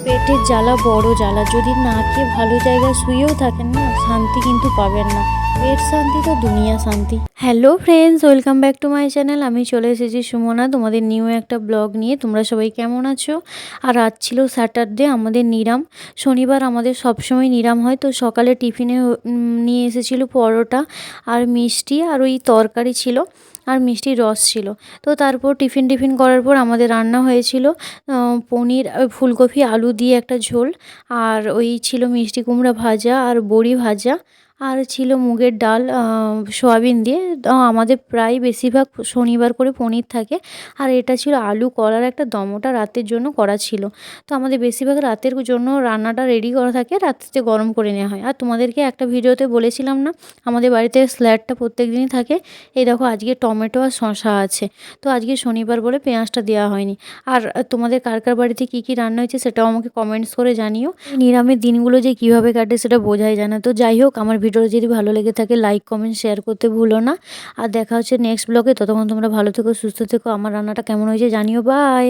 পেটের জ্বালা বড় জ্বালা, যদি না খেয়ে ভালো জায়গায় শুয়েও থাকেন না, শান্তি কিন্তু পাবেন না। পেট শান্তি তো দুনিয়া শান্তি। Hello friends, welcome back to my channel. আমি চলে এসেছি সুমনা, তোমাদের নিউ একটা ব্লগ নিয়ে। তোমরা সবাই কেমন আছো? আর আজ ছিল স্যাটারডে, আমাদের নিরাম। শনিবার আমাদের সবসময় নিরাম হয়। তো সকালে টিফিনে নিয়ে এসেছিলো পরোটা আর মিষ্টি, আর ওই তরকারি ছিল, আর মিষ্টির রস ছিল। তো তারপর টিফিন করার পর আমাদের রান্না হয়েছিল পনির, ফুলকপি আলু দিয়ে একটা ঝোল, আর ওই ছিল মিষ্টি কুমড়া ভাজা আর বড়ি ভাজা, আর ছিল মুগের ডাল সয়াবিন দিয়ে। আমাদের প্রায় বেশিরভাগ শনিবার করে পনির থাকে। আর এটা ছিল আলু কলার একটা দম, ওটা রাতের জন্য করা ছিল। তো আমাদের বেশিরভাগ রাতের জন্য রান্নাটা রেডি করা থাকে, রাত্রিতে গরম করে নেওয়া হয়। আর তোমাদেরকে একটা ভিডিওতে বলেছিলাম না, আমাদের বাড়িতে স্যালাডটা প্রত্যেক দিনই থাকে। এই দেখো, আজকে টমেটো আর শসা আছে। তো আজকে শনিবার বলে পেঁয়াজটা দেওয়া হয়নি। আর তোমাদের কার কার বাড়িতে কী কী রান্না হয়েছে সেটাও আমাকে কমেন্টস করে জানিও। নিরামের দিনগুলো যে কীভাবে কাটে সেটা বোঝাই যায় না। তো যাই হোক, আমার ভিডিওটা যদি ভালো লেগে থাকে লাইক কমেন্ট শেয়ার করতে ভুলো না। আর দেখা হচ্ছে নেক্সট ব্লগে। ততক্ষণ তোমরা ভালো থেকো, সুস্থ থেকো। আমার রান্নাটা কেমন হয়েছে জানিও। বাই।